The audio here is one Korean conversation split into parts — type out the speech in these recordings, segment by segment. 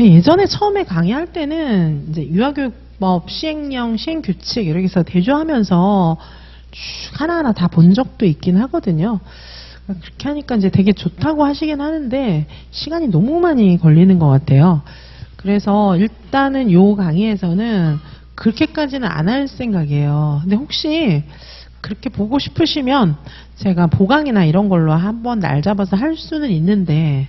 제가 예전에 처음에 강의할 때는 이제 유아교육법 시행령, 시행규칙 이렇게 해서 대조하면서 쭉 하나하나 다 본 적도 있긴 하거든요. 그렇게 하니까 이제 되게 좋다고 하시긴 하는데 시간이 너무 많이 걸리는 것 같아요. 그래서 일단은 요 강의에서는 그렇게까지는 안 할 생각이에요. 근데 혹시 그렇게 보고 싶으시면 제가 보강이나 이런 걸로 한번 날 잡아서 할 수는 있는데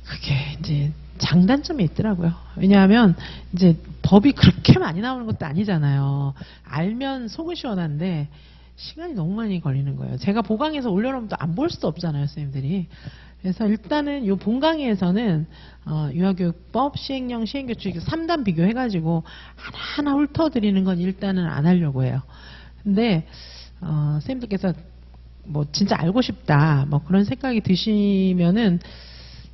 그게 이제 장단점이 있더라고요. 왜냐하면 이제 법이 그렇게 많이 나오는 것도 아니잖아요. 알면 속은 시원한데 시간이 너무 많이 걸리는 거예요. 제가 보강해서 올려놓으면 또 안 볼 수도 없잖아요, 선생님들이. 그래서 일단은 이 본강의에서는 유아교육법, 시행령, 시행규칙 3단 비교해가지고 하나하나 훑어드리는 건 일단은 안 하려고 해요. 근데 선생님들께서 뭐 진짜 알고 싶다 뭐 그런 생각이 드시면은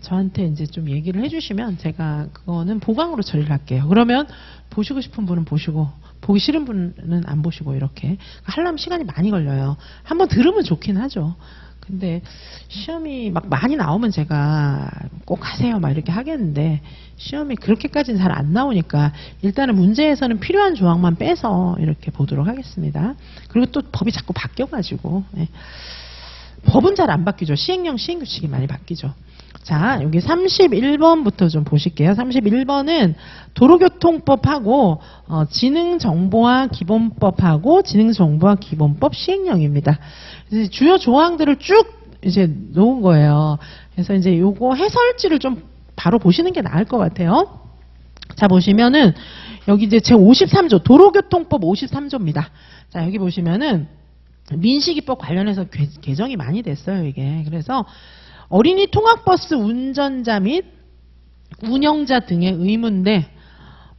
저한테 이제 좀 얘기를 해주시면 제가 그거는 보강으로 처리를 할게요. 그러면 보시고 싶은 분은 보시고 보기 싫은 분은 안 보시고 이렇게 하려면 시간이 많이 걸려요. 한번 들으면 좋긴 하죠. 근데 시험이 막 많이 나오면 제가 꼭 하세요 막 이렇게 하겠는데 시험이 그렇게까지는 잘 안 나오니까 일단은 문제에서는 필요한 조항만 빼서 이렇게 보도록 하겠습니다. 그리고 또 법이 자꾸 바뀌어가지고 법은 잘 안 바뀌죠. 시행령, 시행규칙이 많이 바뀌죠. 자, 여기 31번부터 좀 보실게요. 31번은 도로교통법하고 지능정보화 기본법하고 지능정보화 기본법 시행령입니다. 주요 조항들을 쭉 이제 놓은 거예요. 그래서 이제 요거 해설지를 좀 바로 보시는 게 나을 것 같아요. 자, 보시면은 여기 이제 제 53조 도로교통법 53조입니다. 자, 여기 보시면은 민식이법 관련해서 개정이 많이 됐어요, 이게. 그래서 어린이 통학버스 운전자 및 운영자 등의 의무인데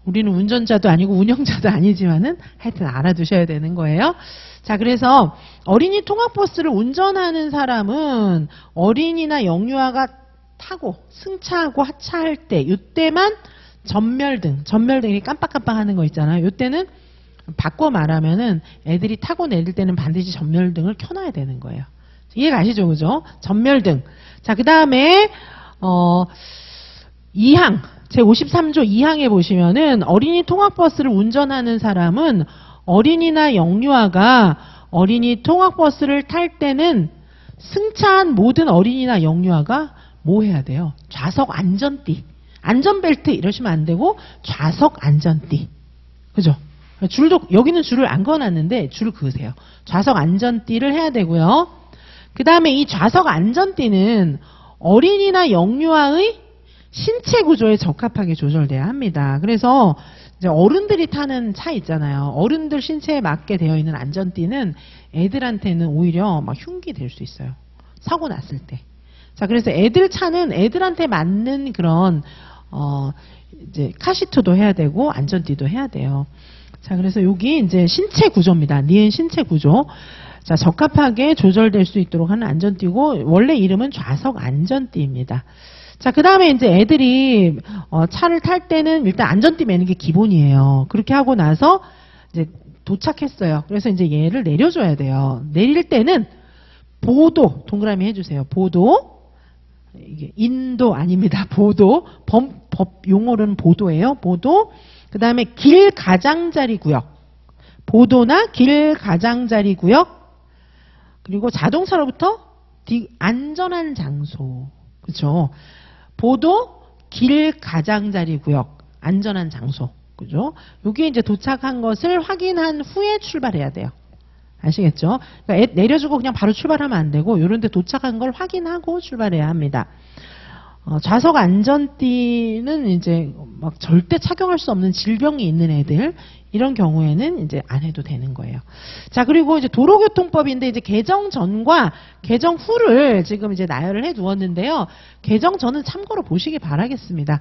우리는 운전자도 아니고 운영자도 아니지만은 하여튼 알아두셔야 되는 거예요. 자, 그래서 어린이 통학버스를 운전하는 사람은 어린이나 영유아가 타고 승차하고 하차할 때 이때만 전멸등 이렇게 깜빡깜빡 하는 거 있잖아요. 이때는 바꿔 말하면은 애들이 타고 내릴 때는 반드시 전멸등을 켜놔야 되는 거예요. 이해 가시죠? 그죠? 전멸등. 자, 그 다음에 2항 제53조 2항에 보시면은 어린이 통학버스를 운전하는 사람은 어린이나 영유아가 어린이 통학버스를 탈 때는 승차한 모든 어린이나 영유아가 뭐 해야 돼요? 좌석 안전띠, 안전벨트 이러시면 안 되고 좌석 안전띠. 그죠? 줄도 여기는 줄을 안 그어놨는데 줄을 그으세요. 좌석 안전띠를 해야 되고요. 그 다음에 이 좌석 안전띠는 어린이나 영유아의 신체 구조에 적합하게 조절돼야 합니다. 그래서 이제 어른들이 타는 차 있잖아요. 어른들 신체에 맞게 되어 있는 안전띠는 애들한테는 오히려 막 흉기 될 수 있어요. 사고 났을 때. 자, 그래서 애들 차는 애들한테 맞는 그런 이제 카시트도 해야 되고 안전띠도 해야 돼요. 자, 그래서 여기 이제 신체 구조입니다. 니은 신체 구조. 자, 적합하게 조절될 수 있도록 하는 안전띠고 원래 이름은 좌석 안전띠입니다. 자, 그 다음에 이제 애들이 차를 탈 때는 일단 안전띠 매는 게 기본이에요. 그렇게 하고 나서 이제 도착했어요. 그래서 이제 얘를 내려줘야 돼요. 내릴 때는 보도 동그라미 해주세요. 보도 이게 인도 아닙니다. 보도 법 용어로는 보도예요. 보도. 그 다음에 길 가장자리 구역. 보도나 길 가장자리 구역. 그리고 자동차로부터 안전한 장소. 그죠? 보도, 길 가장자리 구역, 안전한 장소. 그죠? 여기에 이제 도착한 것을 확인한 후에 출발해야 돼요. 아시겠죠? 그러니까 내려주고 그냥 바로 출발하면 안 되고, 요런 데 도착한 걸 확인하고 출발해야 합니다. 좌석 안전띠는 이제 막 절대 착용할 수 없는 질병이 있는 애들, 이런 경우에는 이제 안 해도 되는 거예요. 자, 그리고 이제 도로교통법인데 이제 개정 전과 개정 후를 지금 이제 나열을 해 두었는데요. 개정 전은 참고로 보시기 바라겠습니다.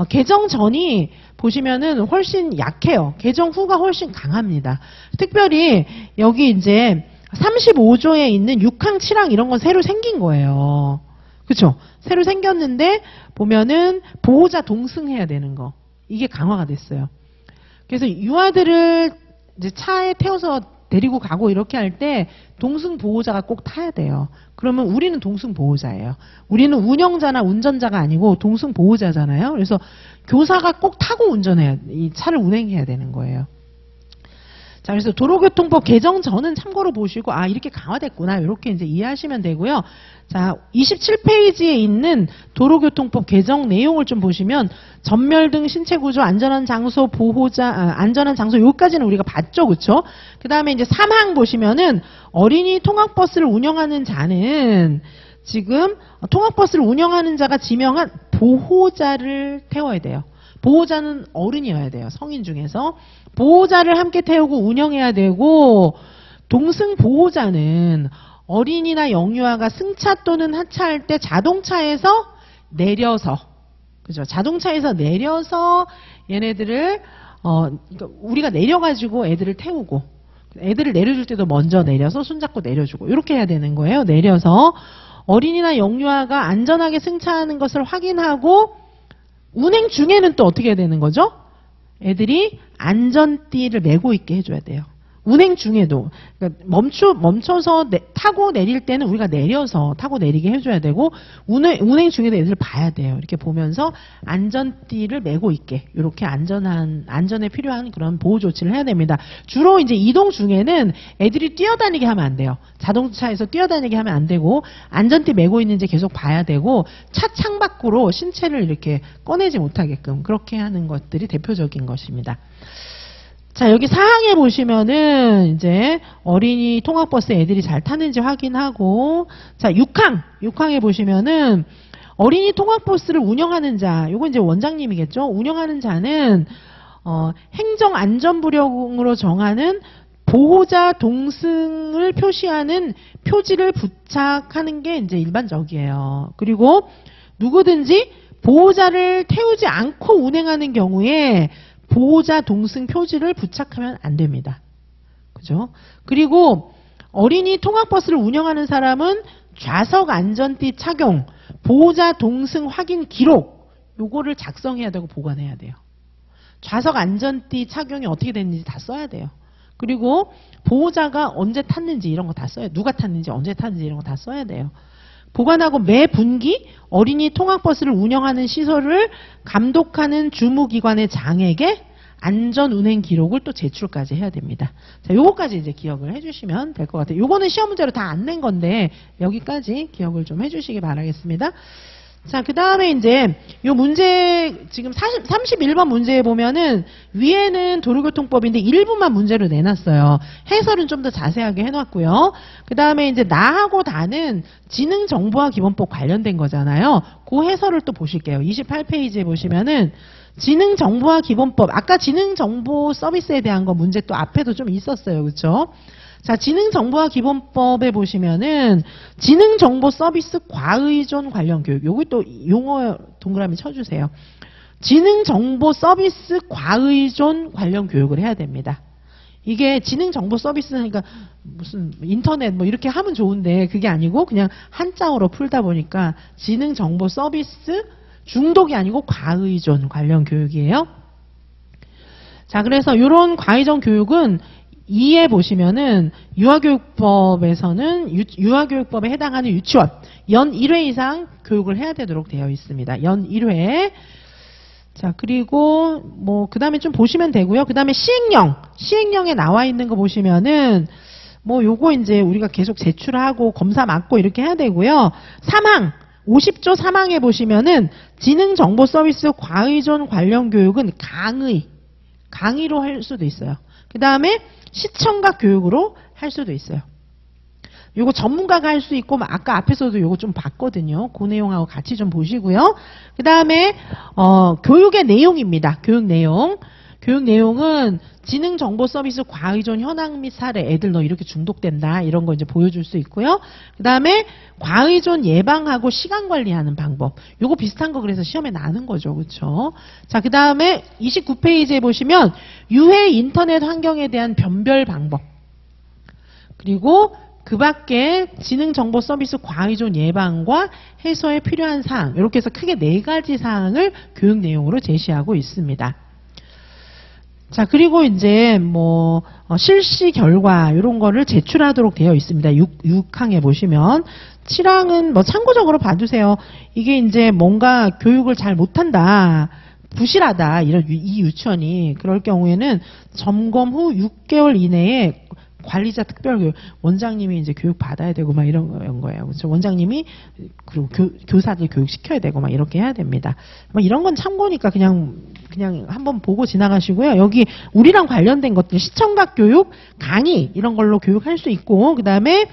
개정 전이 보시면은 훨씬 약해요. 개정 후가 훨씬 강합니다. 특별히 여기 이제 35조에 있는 6항, 7항 이런 건 새로 생긴 거예요. 그렇죠? 새로 생겼는데 보면은 보호자 동승해야 되는 거. 이게 강화가 됐어요. 그래서 유아들을 이제 차에 태워서 데리고 가고 이렇게 할 때 동승 보호자가 꼭 타야 돼요. 그러면 우리는 동승 보호자예요. 우리는 운영자나 운전자가 아니고 동승 보호자잖아요. 그래서 교사가 꼭 타고 운전해야, 이 차를 운행해야 되는 거예요. 자, 그래서 도로교통법 개정 전은 참고로 보시고, 아, 이렇게 강화됐구나. 이렇게 이제 이해하시면 되고요. 자, 27페이지에 있는 도로교통법 개정 내용을 좀 보시면, 전멸 등 신체 구조, 안전한 장소, 보호자, 안전한 장소, 여기까지는 우리가 봤죠. 그쵸? 그 다음에 이제 3항 보시면은, 어린이 통학버스를 운영하는 자는, 지금 통학버스를 운영하는 자가 지명한 보호자를 태워야 돼요. 보호자는 어른이어야 돼요. 성인 중에서. 보호자를 함께 태우고 운영해야 되고, 동승 보호자는 어린이나 영유아가 승차 또는 하차할 때 자동차에서 내려서, 그죠? 자동차에서 내려서 얘네들을, 그러니까 우리가 내려가지고 애들을 태우고, 애들을 내려줄 때도 먼저 내려서 손잡고 내려주고, 이렇게 해야 되는 거예요. 내려서 어린이나 영유아가 안전하게 승차하는 것을 확인하고, 운행 중에는 또 어떻게 해야 되는 거죠? 애들이 안전띠를 메고 있게 해줘야 돼요. 운행 중에도. 그러니까 멈춰서 타고 내릴 때는 우리가 내려서 타고 내리게 해줘야 되고, 운행 중에도 애들을 봐야 돼요. 이렇게 보면서 안전띠를 메고 있게. 이렇게 안전에 필요한 그런 보호 조치를 해야 됩니다. 주로 이제 이동 중에는 애들이 뛰어다니게 하면 안 돼요. 자동차에서 뛰어다니게 하면 안 되고, 안전띠 메고 있는지 계속 봐야 되고, 차 창밖으로 신체를 이렇게 꺼내지 못하게끔 그렇게 하는 것들이 대표적인 것입니다. 자, 여기 4항에 보시면은 이제 어린이 통학버스 애들이 잘 타는지 확인하고, 자, 6항에 보시면은 어린이 통학버스를 운영하는 자, 요거 이제 원장님이겠죠? 운영하는 자는 행정안전부령으로 정하는 보호자 동승을 표시하는 표지를 부착하는 게 이제 일반적이에요. 그리고 누구든지 보호자를 태우지 않고 운행하는 경우에 보호자 동승 표지를 부착하면 안 됩니다. 그죠? 그리고 어린이 통학버스를 운영하는 사람은 좌석 안전띠 착용, 보호자 동승 확인 기록, 요거를 작성해야 되고 보관해야 돼요. 좌석 안전띠 착용이 어떻게 됐는지 다 써야 돼요. 그리고 보호자가 언제 탔는지 이런 거 다 써야 돼요. 누가 탔는지 언제 탔는지 이런 거 다 써야 돼요. 보관하고 매 분기 어린이 통학버스를 운영하는 시설을 감독하는 주무기관의 장에게 안전운행 기록을 또 제출까지 해야 됩니다. 자, 요거까지 이제 기억을 해주시면 될 것 같아요. 요거는 시험 문제로 다 안 낸 건데 여기까지 기억을 좀 해주시기 바라겠습니다. 자, 그 다음에 이제 요 문제 지금 31번 문제에 보면은 위에는 도로교통법인데 일부만 문제로 내놨어요. 해설은 좀 더 자세하게 해놨고요. 그 다음에 이제 나하고 다는 지능정보화기본법 관련된 거잖아요. 그 해설을 또 보실게요. 28페이지에 보시면은 지능정보화기본법, 아까 지능정보 서비스에 대한 거 문제 또 앞에도 좀 있었어요. 그렇죠? 자, 지능정보화기본법에 보시면은 지능정보 서비스 과의존 관련 교육, 요기 또 용어 동그라미 쳐주세요. 지능정보 서비스 과의존 관련 교육을 해야 됩니다. 이게 지능정보 서비스는 그러니까 무슨 인터넷 뭐 이렇게 하면 좋은데 그게 아니고 그냥 한자어로 풀다 보니까 지능정보 서비스 중독이 아니고 과의존 관련 교육이에요. 자, 그래서 이런 과의존 교육은 2에 보시면은 유아교육법에서는 유아교육법에 해당하는 유치원 연 1회 이상 교육을 해야 되도록 되어 있습니다. 연 1회. 자, 그리고 뭐 그다음에 좀 보시면 되고요. 그다음에 시행령에 나와 있는 거 보시면은 뭐 요거 이제 우리가 계속 제출하고 검사 맡고 이렇게 해야 되고요. 3항 50조 3항에 보시면은 지능정보서비스 과의존 관련 교육은 강의로 할 수도 있어요. 그 다음에 시청각 교육으로 할 수도 있어요. 요거 전문가가 할 수 있고 아까 앞에서도 요거 좀 봤거든요. 그 내용하고 같이 좀 보시고요. 그 다음에 교육의 내용입니다. 교육 내용은 지능정보서비스 과의존 현황 및 사례, 애들 너 이렇게 중독된다 이런 거 이제 보여줄 수 있고요. 그 다음에 과의존 예방하고 시간 관리하는 방법, 요거 비슷한 거 그래서 시험에 나는 거죠, 그렇죠? 자, 그 다음에 29페이지에 보시면 유해 인터넷 환경에 대한 변별 방법, 그리고 그 밖에 지능정보서비스 과의존 예방과 해소에 필요한 사항, 이렇게 해서 크게 4가지 사항을 교육 내용으로 제시하고 있습니다. 자, 그리고 이제 뭐 실시 결과 이런 거를 제출하도록 되어 있습니다. 6항에 보시면 7항은 뭐 참고적으로 봐주세요. 이게 이제 뭔가 교육을 잘 못한다, 부실하다, 이 유치원이 그럴 경우에는 점검 후 6개월 이내에 관리자 특별교육, 원장님이 이제 교육 받아야 되고 막 이런 거예요. 그렇죠? 원장님이 그리고 교사들 교육 시켜야 되고 막 이렇게 해야 됩니다. 뭐 이런 건 참고니까 그냥 한번 보고 지나가시고요. 여기 우리랑 관련된 것들, 시청각 교육, 강의 이런 걸로 교육할 수 있고, 그 다음에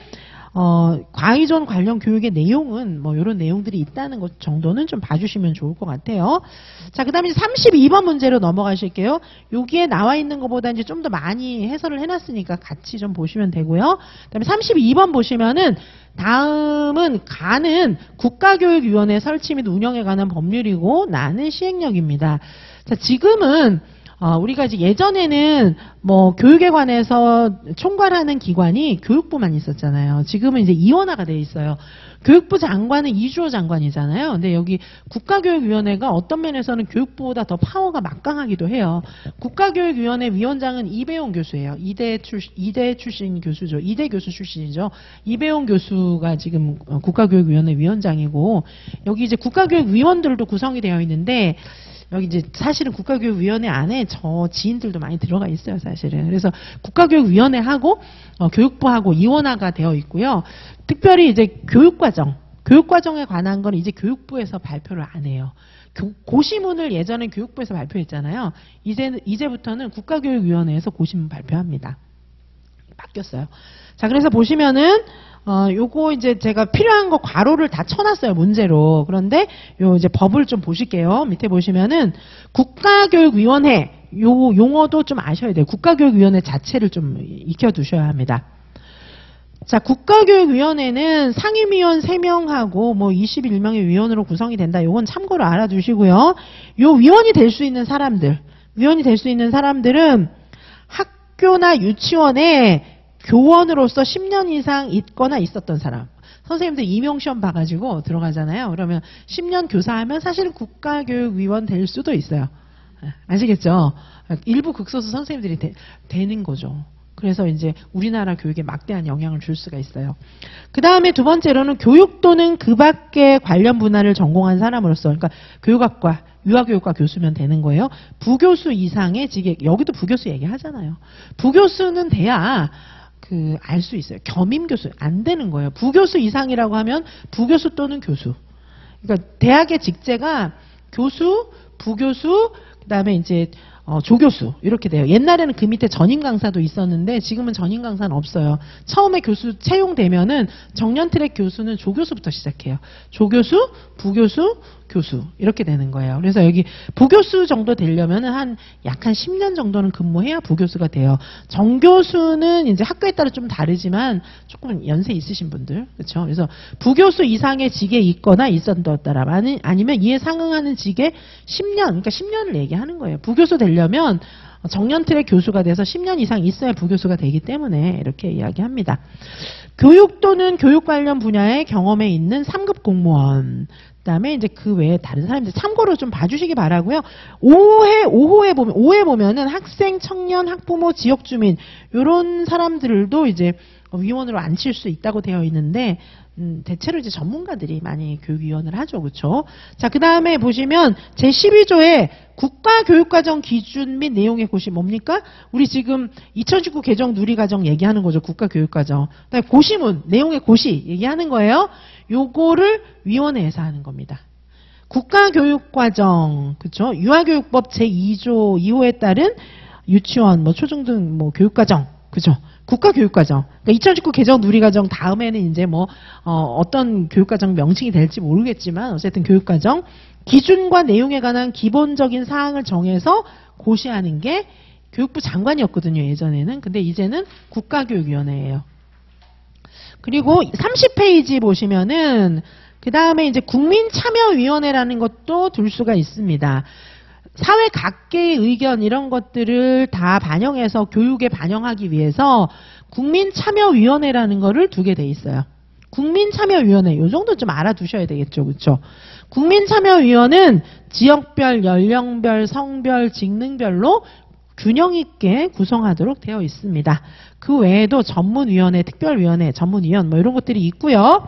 과의존 관련 교육의 내용은 뭐 이런 내용들이 있다는 것 정도는 좀 봐주시면 좋을 것 같아요. 자, 그 다음에 32번 문제로 넘어가실게요. 여기에 나와 있는 것보다 이제 좀 더 많이 해설을 해놨으니까 같이 좀 보시면 되고요. 그 다음에 32번 보시면은 다음은 가는 국가교육위원회 설치 및 운영에 관한 법률이고 나는 시행령입니다. 자, 지금은 우리가 이제 예전에는 뭐 교육에 관해서 총괄하는 기관이 교육부만 있었잖아요. 지금은 이제 이원화가 돼 있어요. 교육부 장관은 이주호 장관이잖아요. 근데 여기 국가교육위원회가 어떤 면에서는 교육부보다 더 파워가 막강하기도 해요. 국가교육위원회 위원장은 이배용 교수예요. 이대 출신 교수죠. 이대 교수 출신이죠. 이배용 교수가 지금 국가교육위원회 위원장이고, 여기 이제 국가교육위원들도 구성이 되어 있는데, 여기 이제 사실은 국가교육위원회 안에 저 지인들도 많이 들어가 있어요, 사실은. 그래서 국가교육위원회하고 교육부하고 이원화가 되어 있고요. 특별히 이제 교육과정에 관한 건 이제 교육부에서 발표를 안 해요. 고시문을 예전에 교육부에서 발표했잖아요. 이제부터는 국가교육위원회에서 고시문 발표합니다. 바뀌었어요. 자, 그래서 보시면은 요거 이제 제가 필요한 거 괄호를 다 쳐놨어요, 문제로. 그런데 요 이제 법을 좀 보실게요. 밑에 보시면은 국가교육위원회, 요 용어도 좀 아셔야 돼요. 국가교육위원회 자체를 좀 익혀두셔야 합니다. 자, 국가교육위원회는 상임위원 3명하고 뭐 21명의 위원으로 구성이 된다. 요건 참고로 알아두시고요. 요 위원이 될 수 있는 사람들은 학교나 유치원에 교원으로서 10년 이상 있거나 있었던 사람. 선생님들 임용시험 봐가지고 들어가잖아요. 그러면 10년 교사하면 사실은 국가교육위원 될 수도 있어요. 아시겠죠? 일부 극소수 선생님들이 되는 거죠. 그래서 이제 우리나라 교육에 막대한 영향을 줄 수가 있어요. 그 다음에 두 번째로는 교육 또는 그 밖의 관련 분야를 전공한 사람으로서, 그러니까 교육학과, 유아교육과 교수면 되는 거예요. 부교수 이상의 직에, 여기도 부교수 얘기하잖아요. 부교수는 돼야 알 수 있어요. 겸임교수 안 되는 거예요. 부교수 이상이라고 하면 부교수 또는 교수. 그러니까 대학의 직제가 교수, 부교수, 그다음에 이제 조교수 이렇게 돼요. 옛날에는 그 밑에 전임 강사도 있었는데 지금은 전임 강사는 없어요. 처음에 교수 채용되면은 정년 트랙 교수는 조교수부터 시작해요. 조교수, 부교수, 교수 이렇게 되는 거예요. 그래서 여기 부교수 정도 되려면은 약 한 10년 정도는 근무해야 부교수가 돼요. 정교수는 이제 학교에 따라 좀 다르지만 조금 연세 있으신 분들, 그렇죠? 그래서 부교수 이상의 직에 있거나 있었더라, 아니면 이에 상응하는 직에 10년, 그러니까 10년을 얘기하는 거예요. 부교수 되려면 정년 트랙 교수가 돼서 10년 이상 있어야 부교수가 되기 때문에 이렇게 이야기합니다. 교육 또는 교육 관련 분야의 경험에 있는 3급 공무원. 그다음에 이제 그 외에 다른 사람들 참고로 좀 봐주시기 바라고요. 5호에 보면은 학생, 청년, 학부모, 지역 주민 이런 사람들도 이제 위원으로 앉힐 수 있다고 되어 있는데 대체로 이제 전문가들이 많이 교육위원을 하죠, 그렇죠? 자, 그 다음에 보시면 제 12조에 국가교육과정 기준 및 내용의 고시 뭡니까? 우리 지금 2019 개정 누리과정 얘기하는 거죠, 국가교육과정. 그다음에 고시문, 내용의 고시 얘기하는 거예요. 요거를 위원회에서 하는 겁니다. 국가교육과정, 그렇죠? 유아교육법 제2조 2호에 따른 유치원, 뭐 초중등 뭐 교육과정, 그죠? 국가교육과정. 그러니까 2019 개정 누리과정 다음에는 이제 뭐 어떤 교육과정 명칭이 될지 모르겠지만 어쨌든 교육과정 기준과 내용에 관한 기본적인 사항을 정해서 고시하는 게 교육부 장관이었거든요, 예전에는. 근데 이제는 국가교육위원회예요. 그리고 30페이지 보시면은 그 다음에 이제 국민참여위원회라는 것도 둘 수가 있습니다. 사회 각계의 의견 이런 것들을 다 반영해서 교육에 반영하기 위해서 국민참여위원회라는 거를 두게 돼 있어요. 국민참여위원회 요 정도 좀 알아두셔야 되겠죠, 그렇죠? 국민참여위원회는 지역별, 연령별, 성별, 직능별로 균형 있게 구성하도록 되어 있습니다. 그 외에도 전문위원회, 특별위원회, 전문위원 뭐 이런 것들이 있고요.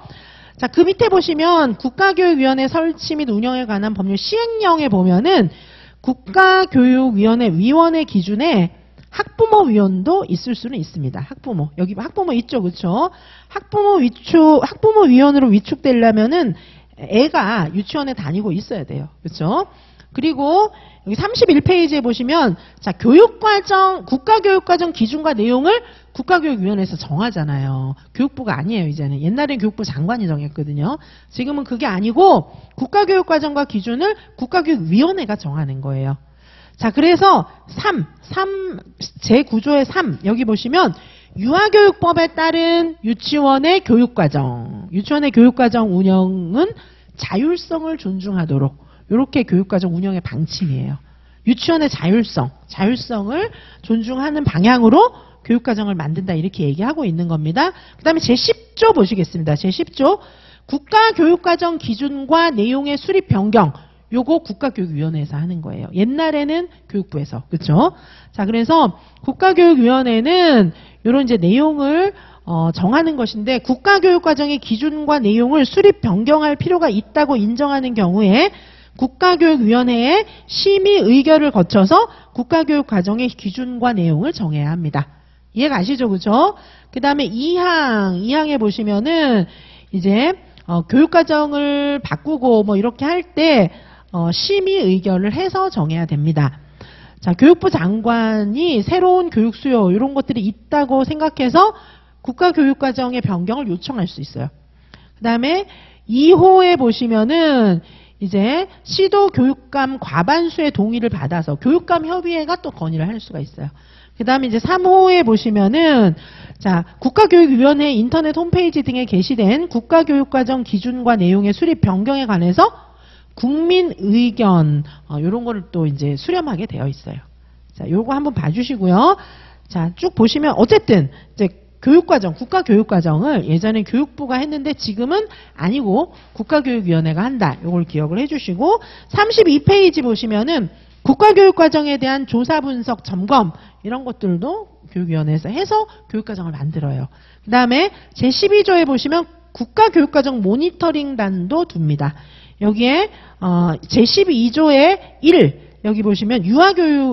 자, 그 밑에 보시면 국가교육위원회 설치 및 운영에 관한 법률 시행령에 보면은 국가교육위원회 위원회 기준에 학부모위원도 있을 수는 있습니다. 학부모. 여기 학부모 있죠, 그렇죠? 학부모위원으로 위축되려면은 애가 유치원에 다니고 있어야 돼요. 그렇죠? 그리고 여기 31페이지에 보시면 자, 교육과정, 국가교육과정 기준과 내용을 국가교육위원회에서 정하잖아요. 교육부가 아니에요, 이제는. 옛날엔 교육부 장관이 정했거든요. 지금은 그게 아니고 국가교육과정과 기준을 국가교육위원회가 정하는 거예요. 자, 그래서 제9조의 3, 여기 보시면 유아교육법에 따른 유치원의 교육과정, 유치원의 교육과정 운영은 자율성을 존중하도록 이렇게 교육과정 운영의 방침이에요. 유치원의 자율성을 존중하는 방향으로 교육과정을 만든다 이렇게 얘기하고 있는 겁니다. 그 다음에 제10조 보시겠습니다. 제10조 국가교육과정 기준과 내용의 수립 변경 요거 국가교육위원회에서 하는 거예요. 옛날에는 교육부에서. 그렇죠? 자, 그래서 국가교육위원회는 요런 이제 내용을 정하는 것인데 국가교육과정의 기준과 내용을 수립 변경할 필요가 있다고 인정하는 경우에 국가교육위원회의 심의 의결을 거쳐서 국가교육과정의 기준과 내용을 정해야 합니다. 이해가 가시죠? 그죠? 그 다음에 2항에 보시면은 이제 교육과정을 바꾸고 뭐 이렇게 할 때 심의 의결을 해서 정해야 됩니다. 자, 교육부 장관이 새로운 교육 수요 이런 것들이 있다고 생각해서 국가교육과정의 변경을 요청할 수 있어요. 그 다음에 2호에 보시면은 이제 시도교육감 과반수의 동의를 받아서 교육감 협의회가 또 건의를 할 수가 있어요. 그 다음에 이제 3호에 보시면은 자, 국가교육위원회 인터넷 홈페이지 등에 게시된 국가교육과정 기준과 내용의 수립 변경에 관해서 국민 의견 이런 거를 또 이제 수렴하게 되어 있어요. 자, 요거 한번 봐주시고요. 자, 쭉 보시면 어쨌든 이제 교육과정, 국가교육과정을 예전에 교육부가 했는데 지금은 아니고 국가교육위원회가 한다. 요걸 기억을 해주시고 32페이지 보시면은 국가교육과정에 대한 조사 분석 점검 이런 것들도 교육위원회에서 해서 교육과정을 만들어요. 그 다음에 제12조에 보시면 국가교육과정 모니터링단도 둡니다. 여기에 제12조의 1 여기 보시면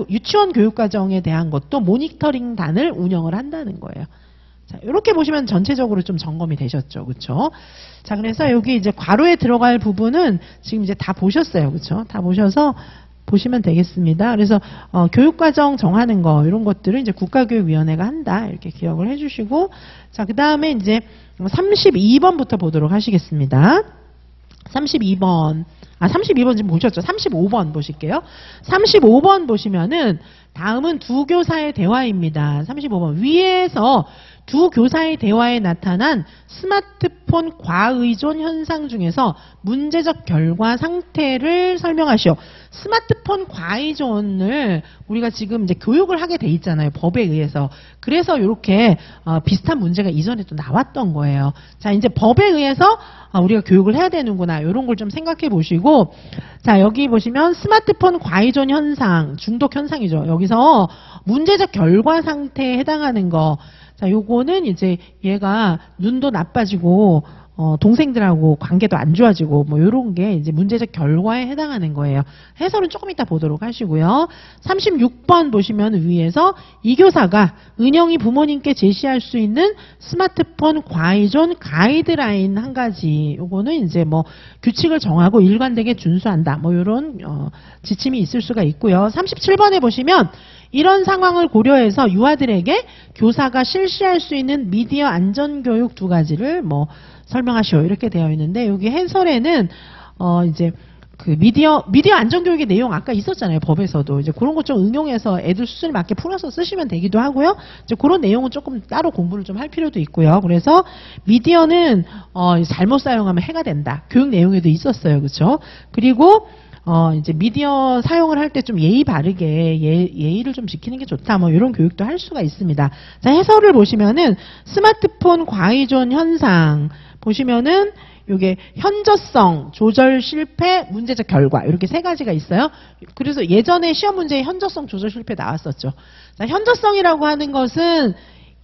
유치원 교육과정에 대한 것도 모니터링단을 운영을 한다는 거예요. 자, 이렇게 보시면 전체적으로 좀 점검이 되셨죠. 그렇죠? 자, 그래서 여기 이제 괄호에 들어갈 부분은 지금 이제 다 보셨어요. 그렇죠? 다 보셔서 보시면 되겠습니다. 그래서 교육과정 정하는 거 이런 것들을 이제 국가교육위원회가 한다. 이렇게 기억을 해 주시고 자, 그다음에 이제 32번부터 보도록 하시겠습니다. 32번 지금 보셨죠? 35번 보실게요. 35번 보시면은 다음은 두 교사의 대화입니다. 35번 위에서 두 교사의 대화에 나타난 스마트폰 과의존 현상 중에서 문제적 결과 상태를 설명하시오. 스마트폰 과의존을 우리가 지금 이제 교육을 하게 돼 있잖아요. 법에 의해서. 그래서 이렇게 비슷한 문제가 이전에 또 나왔던 거예요. 자, 이제 법에 의해서 우리가 교육을 해야 되는구나. 이런 걸 좀 생각해 보시고 자, 여기 보시면 스마트폰 과의존 현상, 중독 현상이죠. 여기서 문제적 결과 상태에 해당하는 거 자, 요거는 이제 얘가 눈도 나빠지고 동생들하고 관계도 안 좋아지고 뭐 요런 게 이제 문제적 결과에 해당하는 거예요. 해설은 조금 이따 보도록 하시고요. 36번 보시면 위에서 이 교사가 은영이 부모님께 제시할 수 있는 스마트폰 과의존 가이드라인 한 가지 요거는 이제 뭐 규칙을 정하고 일관되게 준수한다. 뭐 요런 지침이 있을 수가 있고요. 37번에 보시면 이런 상황을 고려해서 유아들에게 교사가 실시할 수 있는 미디어 안전교육 두 가지를 뭐 설명하시오 이렇게 되어 있는데 여기 해설에는 이제 그 미디어 안전교육의 내용 아까 있었잖아요. 법에서도 이제 그런 것 좀 응용해서 애들 수준에 맞게 풀어서 쓰시면 되기도 하고요. 이제 그런 내용은 조금 따로 공부를 좀 할 필요도 있고요. 그래서 미디어는 잘못 사용하면 해가 된다. 교육 내용에도 있었어요. 그렇죠? 그리고 이제 미디어 사용을 할 때 좀 예의 바르게 예의를 좀 지키는 게 좋다. 뭐 이런 교육도 할 수가 있습니다. 자, 해설을 보시면은 스마트폰 과의존 현상 보시면은 요게 현저성, 조절 실패, 문제적 결과 이렇게 세 가지가 있어요. 그래서 예전에 시험 문제에 현저성, 조절 실패 나왔었죠. 자, 현저성이라고 하는 것은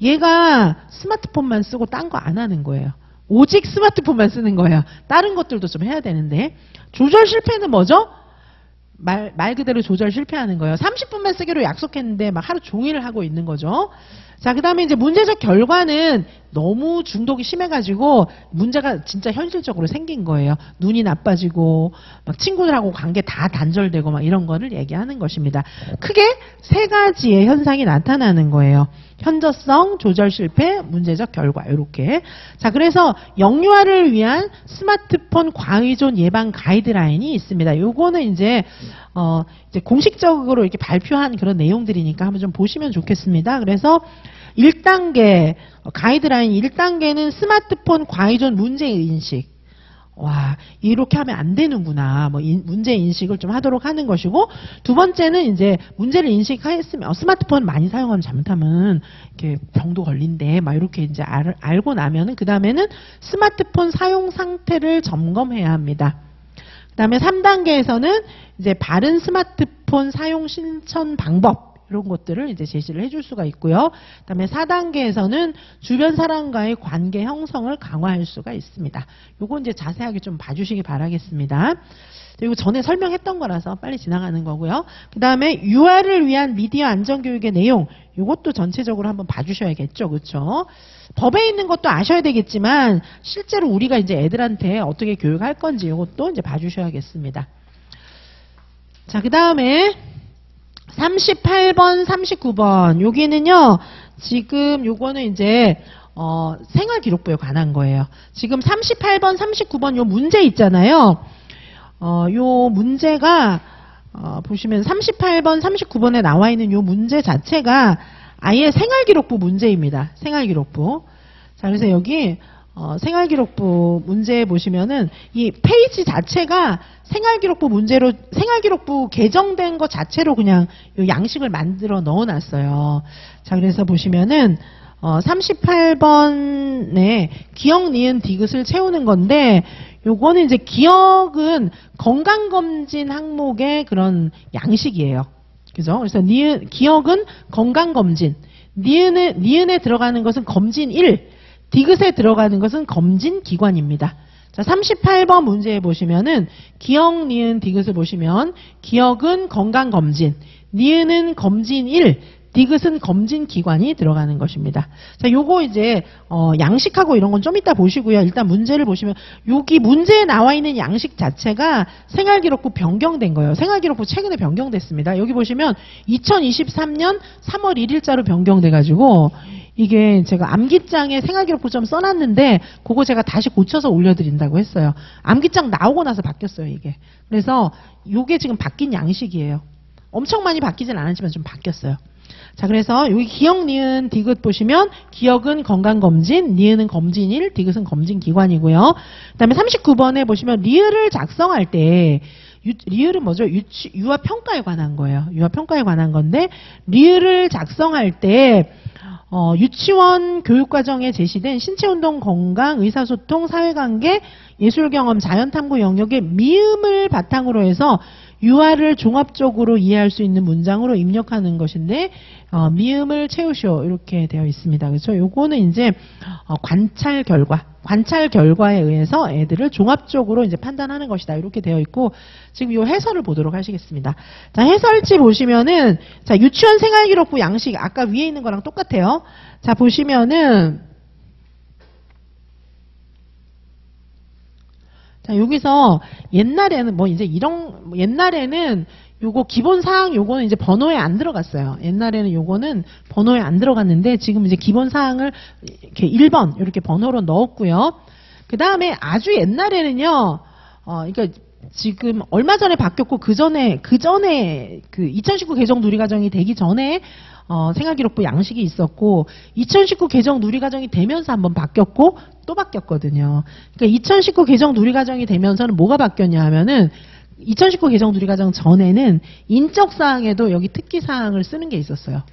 얘가 스마트폰만 쓰고 딴 거 안 하는 거예요. 오직 스마트폰만 쓰는 거예요. 다른 것들도 좀 해야 되는데. 조절 실패는 뭐죠? 말 그대로 조절 실패하는 거예요. 30분만 쓰기로 약속했는데 막 하루 종일 하고 있는 거죠. 자, 그 다음에 이제 문제적 결과는 너무 중독이 심해가지고 문제가 진짜 현실적으로 생긴 거예요. 눈이 나빠지고 막 친구들하고 관계 다 단절되고 막 이런 거를 얘기하는 것입니다. 크게 세 가지의 현상이 나타나는 거예요. 현저성, 조절 실패, 문제적 결과 이렇게. 자, 그래서 영유아를 위한 스마트폰 과의존 예방 가이드라인이 있습니다. 요거는 이제 공식적으로 이렇게 발표한 그런 내용들이니까 한번 좀 보시면 좋겠습니다. 그래서 1단계 가이드라인 1단계는 스마트폰 과의존 문제인식. 와, 이렇게 하면 안 되는구나. 뭐 문제 인식을 좀 하도록 하는 것이고, 두 번째는 이제 문제를 인식했으면 스마트폰 많이 사용하면 잘못하면 이렇게 병도 걸린대. 막 이렇게 이제 알고 나면은 그 다음에는 스마트폰 사용 상태를 점검해야 합니다. 그다음에 3단계에서는 이제 바른 스마트폰 사용 실천 방법 이런 것들을 이제 제시를 해줄 수가 있고요. 그다음에 4단계에서는 주변 사람과의 관계 형성을 강화할 수가 있습니다. 요거 이제 자세하게 좀 봐주시기 바라겠습니다. 그리고 전에 설명했던 거라서 빨리 지나가는 거고요. 그다음에 유아를 위한 미디어 안전교육의 내용 요것도 전체적으로 한번 봐주셔야겠죠, 그렇죠? 법에 있는 것도 아셔야 되겠지만 실제로 우리가 이제 애들한테 어떻게 교육할 건지 이것도 이제 봐주셔야겠습니다. 자, 그 다음에 38번, 39번 여기는요. 지금 요거는 이제 생활기록부에 관한 거예요. 지금 38번, 39번 요 문제 있잖아요. 요 문제가 보시면 38번, 39번에 나와 있는 요 문제 자체가 아예 생활기록부 문제입니다. 생활기록부. 자, 그래서 여기 생활기록부 문제 보시면은 이 페이지 자체가 생활기록부 문제로 생활기록부 개정된 것 자체로 그냥 요 양식을 만들어 넣어놨어요. 자, 그래서 보시면은 38번에 기억, 니은, 디귿을 채우는 건데 요거는 이제 기억은 건강검진 항목의 그런 양식이에요. 그죠? 그래서 기억은 건강검진, 니은에 들어가는 것은 검진 1, 디귿에 들어가는 것은 검진 기관입니다. 자, 38번 문제에 보시면은 기억, 니은, 디귿을 보시면 기억은 건강검진, 니은은 검진 1, 디귿은 검진 기관이 들어가는 것입니다. 자, 요거 이제 양식하고 이런 건 좀 이따 보시고요. 일단 문제를 보시면 여기 문제에 나와 있는 양식 자체가 생활기록부 변경된 거예요. 생활기록부 최근에 변경됐습니다. 여기 보시면 2023년 3월 1일자로 변경돼 가지고 이게 제가 암기장에 생활기록부 좀 써놨는데 그거 제가 다시 고쳐서 올려드린다고 했어요. 암기장 나오고 나서 바뀌었어요, 이게. 그래서 이게 지금 바뀐 양식이에요. 엄청 많이 바뀌진 않았지만 좀 바뀌었어요. 자, 그래서 여기 기억, 니은, 디귿 보시면 기억은 건강검진, 니은은 검진 1, 디귿은 검진 기관이고요. 그 다음에 39번에 보시면 리을을 작성할 때 리을은 뭐죠? 유아평가에 관한 거예요. 유아평가에 관한 건데 리을을 작성할 때 유치원 교육과정에 제시된 신체운동, 건강, 의사소통, 사회관계, 예술경험, 자연탐구 영역의 미음을 바탕으로 해서 유아를 종합적으로 이해할 수 있는 문장으로 입력하는 것인데 미음을 채우시오 이렇게 되어 있습니다. 그렇죠? 요거는 이제 관찰 결과에 의해서 애들을 종합적으로 이제 판단하는 것이다 이렇게 되어 있고 지금 요 해설을 보도록 하시겠습니다. 자, 해설지 보시면은 자, 유치원 생활기록부 양식 아까 위에 있는 거랑 똑같아요. 자, 보시면은 자, 여기서 옛날에는 뭐 이제 옛날에는 요거 기본 사항 요거는 이제 번호에 안 들어갔어요. 옛날에는 요거는 번호에 안 들어갔는데 지금 이제 기본 사항을 이렇게 1번 이렇게 번호로 넣었고요. 그 다음에 아주 옛날에는요, 그러니까 지금 얼마 전에 바뀌었고 그 전에 그 2019 개정 누리과정이 되기 전에 생활기록부 양식이 있었고 2019 개정 누리과정이 되면서 한번 바뀌었고 또 바뀌었거든요. 그러니까 2019 개정 누리과정이 되면서는 뭐가 바뀌었냐 하면은 2019 개정 누리과정 전에는 인적사항에도 여기 특기사항을 쓰는 게 있었어요.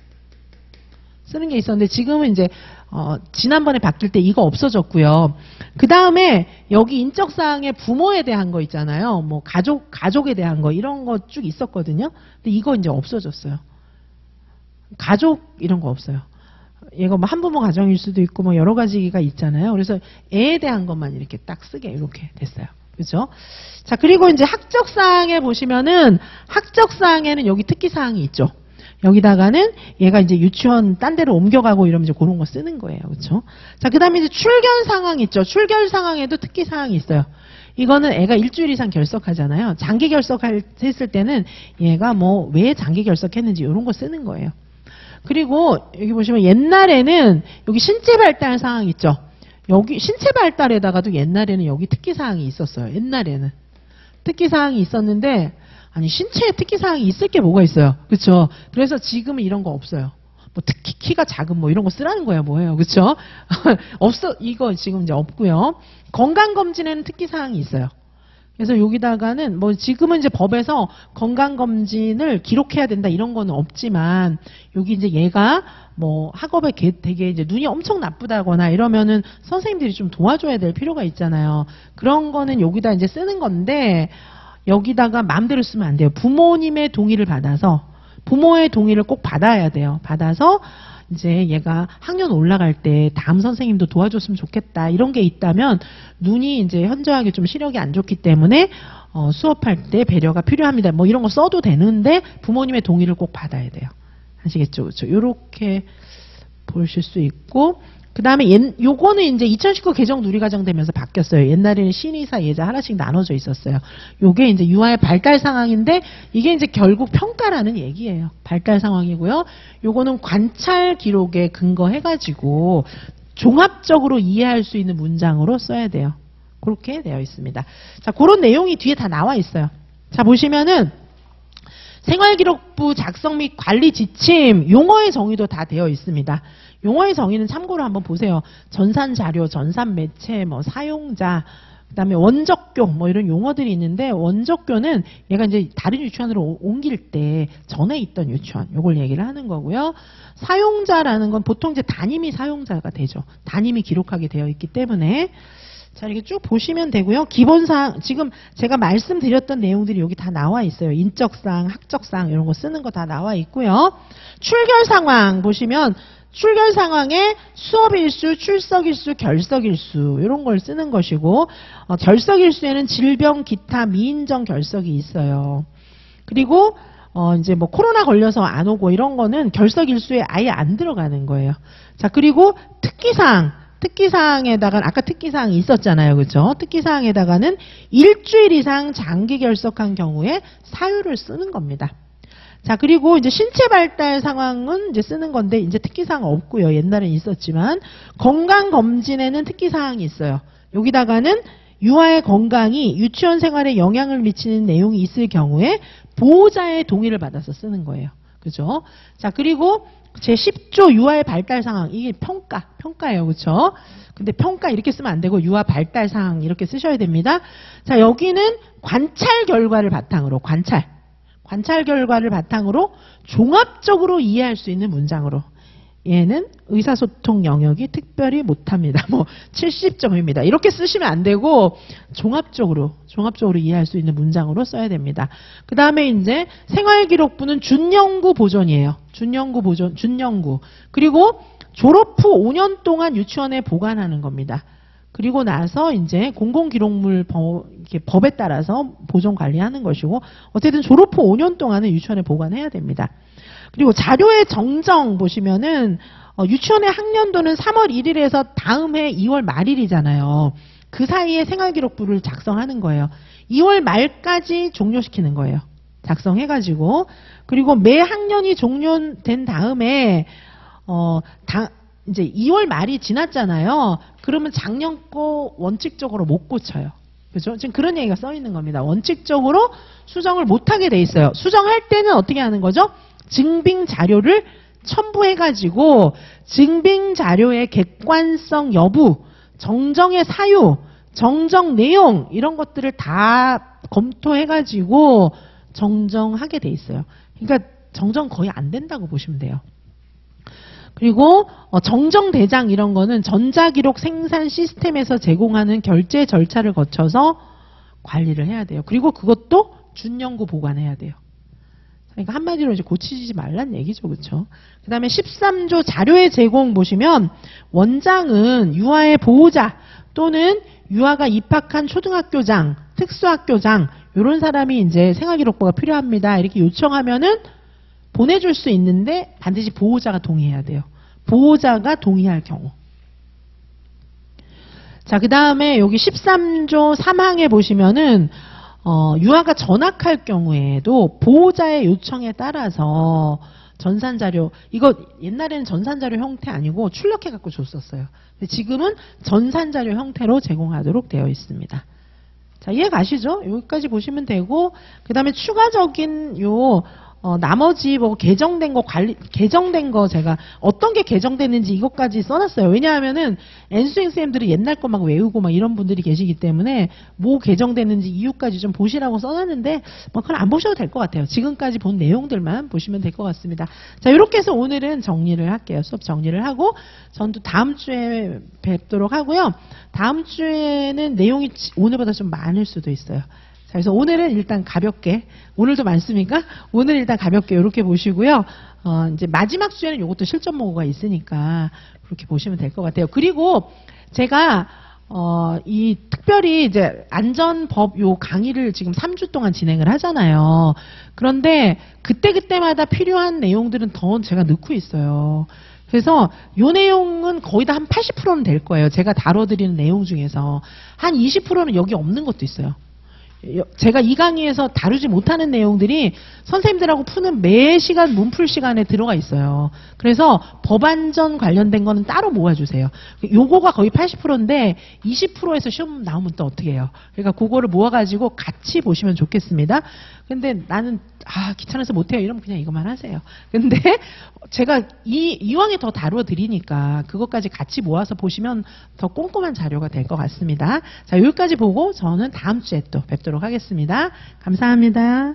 쓰는 게 있었는데 지금은 이제 지난번에 바뀔 때 이거 없어졌고요. 그 다음에 여기 인적사항에 부모에 대한 거 있잖아요. 뭐 가족에 대한 거 이런 거 쭉 있었거든요. 근데 이거 이제 없어졌어요. 가족 이런 거 없어요. 얘가 뭐 한부모 가정일 수도 있고 뭐 여러 가지가 있잖아요. 그래서 애에 대한 것만 이렇게 딱 쓰게 이렇게 됐어요. 그렇죠? 자, 그리고 이제 학적사항에 보시면은 학적사항에는 여기 특기사항이 있죠. 여기다가는 얘가 이제 유치원 딴 데로 옮겨가고 이러면 이제 그런 거 쓰는 거예요. 그렇죠? 자, 그 다음에 이제 출결 상황 있죠. 출결 상황에도 특기사항이 있어요. 이거는 애가 일주일 이상 결석하잖아요. 장기 결석했을 때는 얘가 뭐 왜 장기 결석했는지 이런 거 쓰는 거예요. 그리고 여기 보시면 옛날에는 여기 신체 발달 상황 있죠. 여기 신체 발달에다가도 옛날에는 여기 특기사항이 있었어요. 옛날에는. 특기사항이 있었는데 아니 신체에 특기사항이 있을 게 뭐가 있어요. 그렇죠? 그래서 지금은 이런 거 없어요. 뭐 특히 키가 작은 뭐 이런 거 쓰라는 거야 뭐예요. 그렇죠? 없어. 이거 지금 이제 없고요. 건강검진에는 특기사항이 있어요. 그래서 여기다가는 뭐 지금은 이제 법에서 건강검진을 기록해야 된다 이런 거는 없지만 여기 이제 얘가 뭐 학업에 되게 이제 눈이 엄청 나쁘다거나 이러면은 선생님들이 좀 도와줘야 될 필요가 있잖아요. 그런 거는 여기다 이제 쓰는 건데 여기다가 마음대로 쓰면 안 돼요. 부모님의 동의를 받아서 부모의 동의를 꼭 받아야 돼요. 받아서 이제 얘가 학년 올라갈 때 다음 선생님도 도와줬으면 좋겠다 이런 게 있다면 눈이 이제 현저하게 좀 시력이 안 좋기 때문에 수업할 때 배려가 필요합니다. 뭐 이런 거 써도 되는데 부모님의 동의를 꼭 받아야 돼요. 아시겠죠? 그렇죠? 요렇게 보실 수 있고 그 다음에 요거는 이제 2019 개정 누리과정 되면서 바뀌었어요. 옛날에는 신의사 예자 하나씩 나눠져 있었어요. 요게 이제 유아의 발달 상황인데 이게 이제 결국 평가라는 얘기예요. 발달 상황이고요. 요거는 관찰 기록에 근거해가지고 종합적으로 이해할 수 있는 문장으로 써야 돼요. 그렇게 되어 있습니다. 자, 그런 내용이 뒤에 다 나와 있어요. 자, 보시면은 생활기록부 작성 및 관리 지침, 용어의 정의도 다 되어 있습니다. 용어의 정의는 참고로 한번 보세요. 전산 자료, 전산 매체, 뭐 사용자, 그다음에 원적교 뭐 이런 용어들이 있는데 원적교는 얘가 이제 다른 유치원으로 옮길 때 전에 있던 유치원 요걸 얘기를 하는 거고요. 사용자라는 건 보통 이제 담임이 사용자가 되죠. 담임이 기록하게 되어 있기 때문에 자, 이렇게 쭉 보시면 되고요. 기본사항, 지금 제가 말씀드렸던 내용들이 여기 다 나와 있어요. 인적사항, 학적사항 이런 거 쓰는 거 다 나와 있고요. 출결 상황 보시면 출결 상황에 수업일수, 출석일수, 결석일수 이런 걸 쓰는 것이고 결석일수에는 질병, 기타, 미인정 결석이 있어요. 그리고 이제 뭐 코로나 걸려서 안 오고 이런 거는 결석일수에 아예 안 들어가는 거예요. 자, 그리고 특기사항에다가 아까 특기사항이 있었잖아요. 그렇죠? 특기사항에다가는 일주일 이상 장기 결석한 경우에 사유를 쓰는 겁니다. 자, 그리고 이제 신체 발달 상황은 이제 쓰는 건데 이제 특기사항 없고요. 옛날엔 있었지만 건강검진에는 특기사항이 있어요. 여기다가는 유아의 건강이 유치원 생활에 영향을 미치는 내용이 있을 경우에 보호자의 동의를 받아서 쓰는 거예요. 그죠? 자, 그리고 제10조 유아의 발달 상황, 이게 평가예요. 그렇죠? 근데 평가 이렇게 쓰면 안 되고 유아 발달 상황 이렇게 쓰셔야 됩니다. 자, 여기는 관찰 결과를 바탕으로 관찰 결과를 바탕으로 종합적으로 이해할 수 있는 문장으로 얘는 의사소통 영역이 특별히 못합니다. 뭐 70점입니다. 이렇게 쓰시면 안 되고 종합적으로 이해할 수 있는 문장으로 써야 됩니다. 그 다음에 이제 생활기록부는 준연구 보존이에요. 준연구. 그리고 졸업 후 5년 동안 유치원에 보관하는 겁니다. 그리고 나서 이제 공공기록물 법에 따라서 보존 관리하는 것이고 어쨌든 졸업 후 5년 동안은 유치원에 보관해야 됩니다. 그리고 자료의 정정 보시면은 유치원의 학년도는 3월 1일에서 다음 해 2월 말일이잖아요. 그 사이에 생활기록부를 작성하는 거예요. 2월 말까지 종료시키는 거예요. 작성해가지고. 그리고 매 학년이 종료된 다음에 이제 2월 말이 지났잖아요. 그러면 작년 거 원칙적으로 못 고쳐요. 그죠? 지금 그런 얘기가 써 있는 겁니다. 원칙적으로 수정을 못하게 돼 있어요. 수정할 때는 어떻게 하는 거죠? 증빙 자료를 첨부해가지고 증빙 자료의 객관성 여부, 정정의 사유, 정정 내용 이런 것들을 다 검토해가지고 정정하게 돼 있어요. 그러니까 정정 거의 안 된다고 보시면 돼요. 그리고 정정대장 이런 거는 전자기록 생산 시스템에서 제공하는 결제 절차를 거쳐서 관리를 해야 돼요. 그리고 그것도 준연구 보관해야 돼요. 그러니까 한마디로 이제 고치지 말란 얘기죠. 그렇죠? 그 다음에 13조 자료의 제공 보시면 원장은 유아의 보호자 또는 유아가 입학한 초등학교장, 특수학교장 이런 사람이 이제 생활기록부가 필요합니다. 이렇게 요청하면은 보내줄 수 있는데 반드시 보호자가 동의해야 돼요. 보호자가 동의할 경우. 자, 그 다음에 여기 13조 3항에 보시면은 유아가 전학할 경우에도 보호자의 요청에 따라서 전산자료, 이거 옛날에는 전산자료 형태 아니고 출력해 갖고 줬었어요. 근데 지금은 전산자료 형태로 제공하도록 되어 있습니다. 자, 이해 가시죠? 여기까지 보시면 되고, 그 다음에 추가적인 나머지 뭐 개정된 거 제가 어떤 게 개정됐는지 이것까지 써놨어요. 왜냐하면은 N수행쌤들이 옛날 거 막 외우고 막 이런 분들이 계시기 때문에 뭐 개정됐는지 이유까지 좀 보시라고 써놨는데 뭐 그건 안 보셔도 될 것 같아요. 지금까지 본 내용들만 보시면 될 것 같습니다. 자, 이렇게 해서 오늘은 정리를 할게요. 수업 정리를 하고 전도 다음 주에 뵙도록 하고요. 다음 주에는 내용이 오늘보다 좀 많을 수도 있어요. 자, 그래서 오늘은 일단 가볍게, 오늘도 많습니까? 오늘 일단 가볍게 이렇게 보시고요. 이제 마지막 주에는 이것도 실전 모고가 있으니까 그렇게 보시면 될 것 같아요. 그리고 제가 이 특별히 이제 안전법 요 강의를 지금 3주 동안 진행을 하잖아요. 그런데 그때마다 필요한 내용들은 더 제가 넣고 있어요. 그래서 요 내용은 거의 다 한 80%는 될 거예요. 제가 다뤄드리는 내용 중에서 한 20%는 여기 없는 것도 있어요. 제가 이 강의에서 다루지 못하는 내용들이 선생님들하고 푸는 매 시간 문풀 시간에 들어가 있어요. 그래서 법안전 관련된 거는 따로 모아주세요. 요거가 거의 80%인데 20%에서 시험 나오면 또 어떻게 해요? 그러니까 그거를 모아가지고 같이 보시면 좋겠습니다. 근데 나는 귀찮아서 못해요. 이러면 그냥 이것만 하세요. 근데 제가 이왕에 더 다루어 드리니까 그것까지 같이 모아서 보시면 더 꼼꼼한 자료가 될 것 같습니다. 자, 여기까지 보고 저는 다음 주에 또 뵙도록 하겠습니다. 감사합니다.